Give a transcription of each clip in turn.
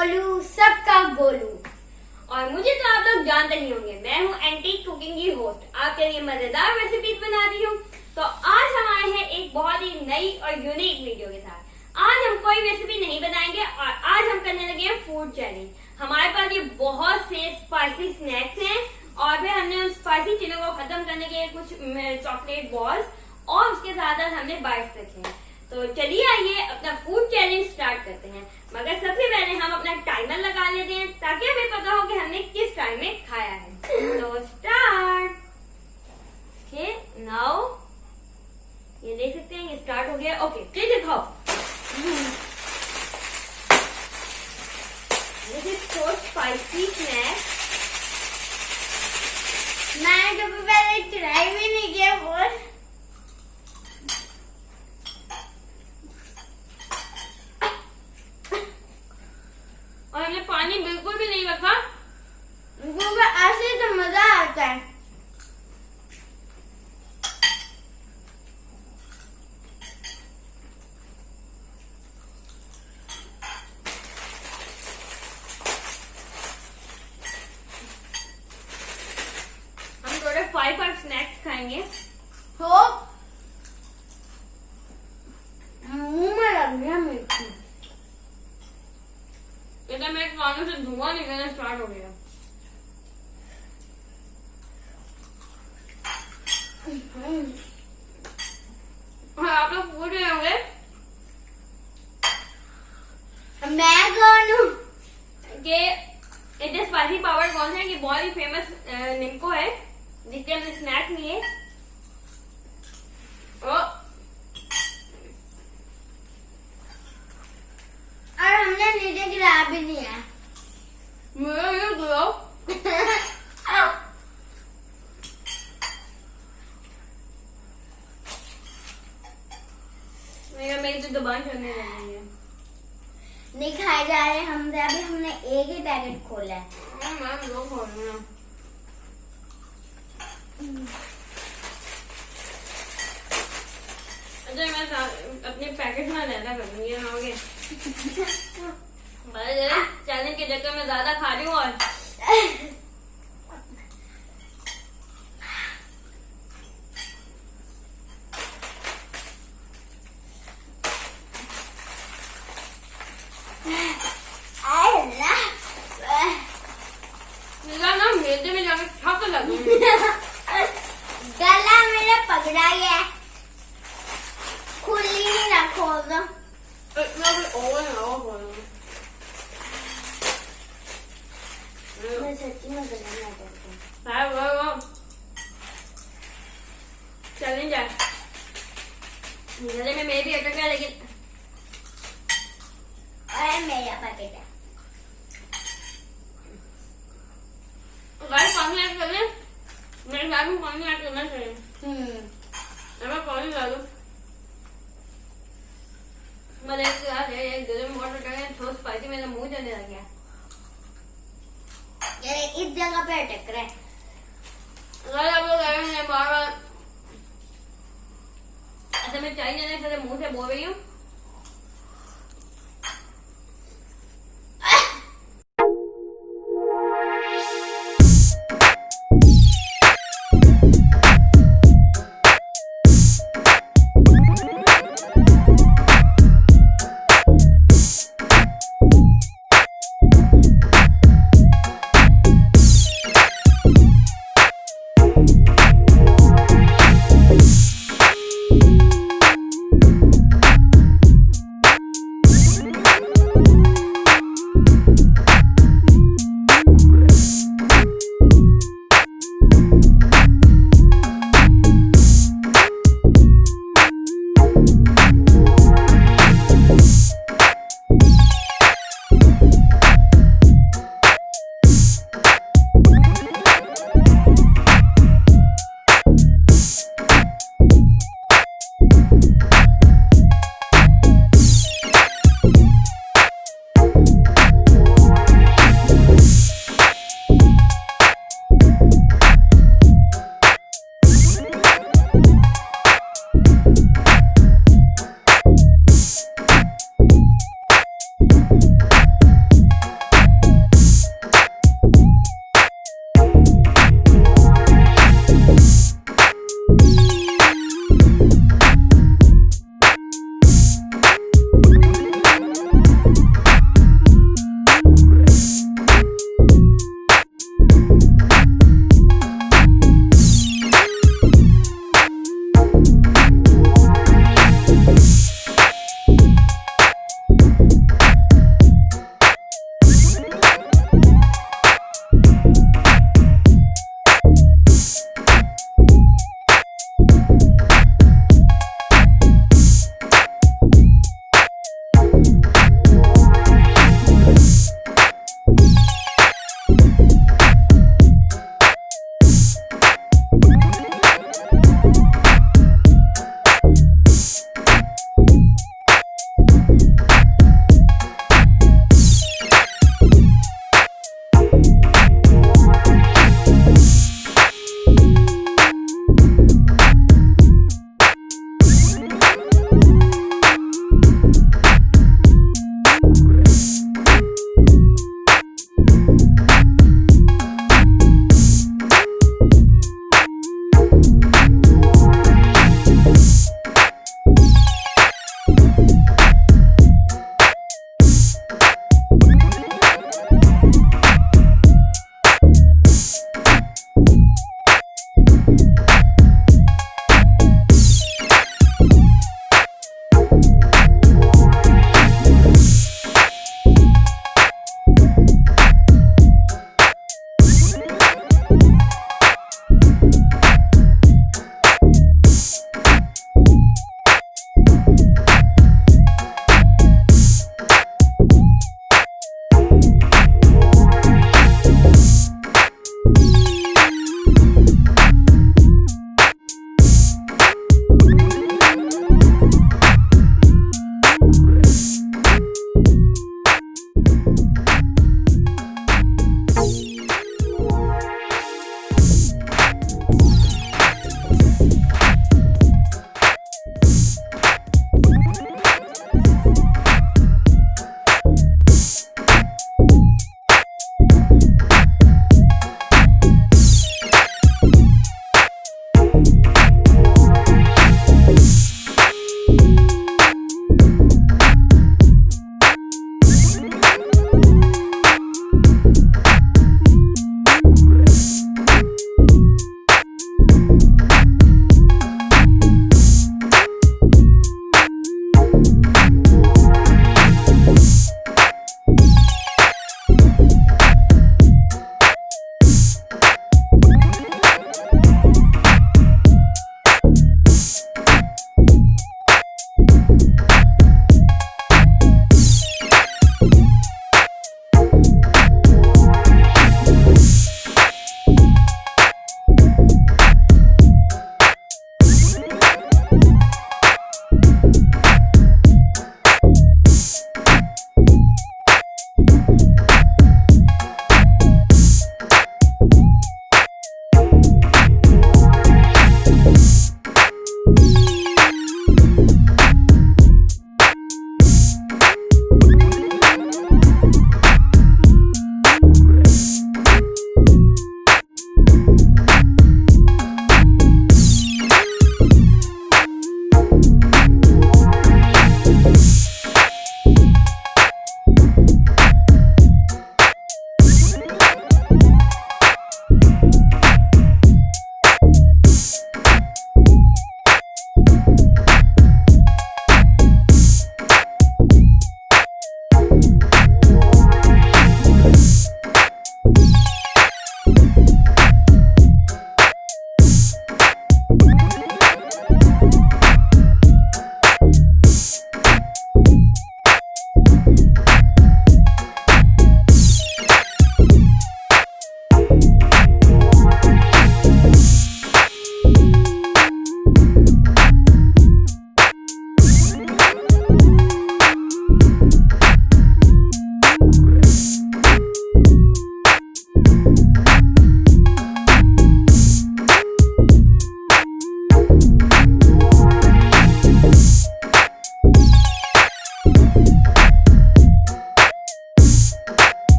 मोलू सबका गोलू। और मुझे तो आप लोग जानते ही होंगे, मैं हूँ एंटीक कुकिंग की होस्ट, आपके लिए मजेदार रेसिपीज बना रही हूँ। तो आज हम आए हैं एक बहुत ही नई और यूनिक वीडियो के साथ। आज हम कोई रेसिपी नहीं बनाएंगे और आज हम करने लगे हैं फूड चैलेंज। हमारे पास ये बहुत से स्पाइसी स्नैक्स हैं और फिर हमने उन स्पाइसी चीजों को खत्म करने के लिए कुछ चॉकलेट बॉल्स और उसके साथ साथ हमने बाइट्स रखे हैं। तो चलिए आइए अपना फूड चैलेंज स्टार्ट करते हैं। मगर सबसे पहले हम अपना टाइमर लगा लेते हैं ताकि हमें पता हो कि हमने किस टाइम में खाया है। तो स्टार्ट। ओके, नाउ ये देख सकते हैं, ये स्टार्ट हो गया। ओके, फिर दिखाओ। This is so spicy snack. मैंने कभी पहले ट्राई भी नहीं किया और हमने पानी बिल्कुल भी नहीं रखा क्योंकि ऐसे तो मजा आता है। हम थोड़े 5 स्नैक्स खाएंगे। हो मुंह में लग गया मिर्ची। इधर मेरे कानों से धुआं निकलना स्टार्ट हो गया। और आप लोग पूछ रहे होंगे मैं कौन हूँ कि इतने स्पाइसी पावर कौन सा है। ये बहुत ही फेमस निम्को है जिसके हमने स्नैक्स लिए। और हमने नीचे गिरा भी दिया। मेरा ये गिरा। मेरी तो जुबान चलने लगी है। नहीं खाए जा रहे हमसे, अभी हमने एक ही पैकेट खोला है। मैं दो खोलूंगा। अच्छा, मैं अपने पैकेट में ज्यादा करूंगी ना होगे। चैलेंज के चक्कर में ज्यादा खा रही हूँ और ना मेरे में जाकर थक लगूंगी। गला मेरा पकड़ा गया है, खुली नहीं रखो तो। मैं सच्ची में गला नहीं करती। चैलेंज है, गले में मेरे भी अटक गया लेकिन और मेरा पैकेट है। गाइस पानी ऐड कर ले। मेरे साथ में पानी ऐड करना चाहिए। मैं पानी डालू। मैं देख यार ये गले में बहुत अटक गया, थोड़ा स्पाइसी, मेरा मुंह जाने लग गया। ये इस जगह पे अटक रहा है। अगर आप लोग आए बार-बार ऐसे मैं चाय जाने से मुंह से बोल रही हूँ।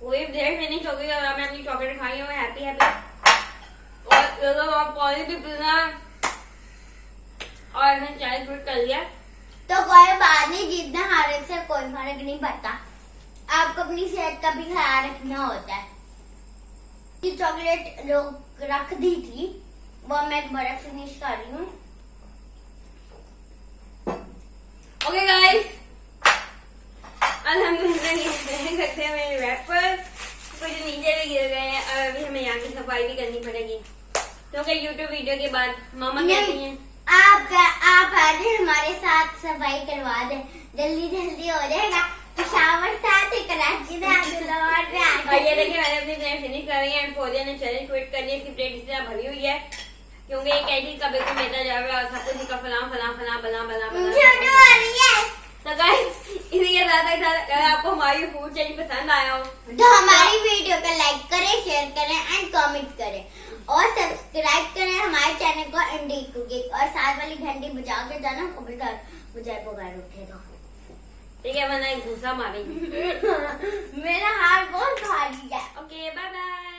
वही ब्रेड फिनिश हो गई और मैं अपनी चॉकलेट खाई हूँ हैप्पी हैप्पी। और आप पानी भी पीना है और हमने चाय फ्रूट कर लिया। तो कोई बात नहीं, जीतना हारने से कोई फर्क नहीं पड़ता। आपको अपनी सेहत का भी ख्याल रखना होता है। ये चॉकलेट जो रख दी थी वो मैं दोबारा फिनिश कर रही हूँ। ओके गाइस, अल्हम्दुलिल्लाह ये करते हैं मेरे रैपर कुछ नीचे भी गिर गए हैं और अभी हमें यहाँ की सफाई भी करनी पड़ेगी क्योंकि यूट्यूब वीडियो के बाद मामा कहती हैं आप आज हमारे साथ सफाई करवा दे, जल्दी जल्दी हो जाएगा। पिशावर साथ ही कराची में और ये देखिए मैंने अपनी प्लेट फिनिश कर रही है एंड फोरिया ने चैलेंज ट्वीट कर लिया कि प्लेट इस तरह भरी हुई है क्योंकि एक ऐसी कभी को मेरा जाएगा और सब कुछ का फलां फलां फलां बला बला तो गाइस इसी के साथ अगर आपको हमारी फूड चैलेंज पसंद आया हो तो हमारी वीडियो को लाइक करें, शेयर करें एंड कमेंट करें और सब्सक्राइब करें हमारे चैनल को इंडी कुकिंग और साथ वाली घंटी बजा के जाना खबरदार मुझे पुकार उठेगा। ठीक है वरना एक घूसा मारेंगे। मेरा हाथ बहुत भारी है। Okay bye bye.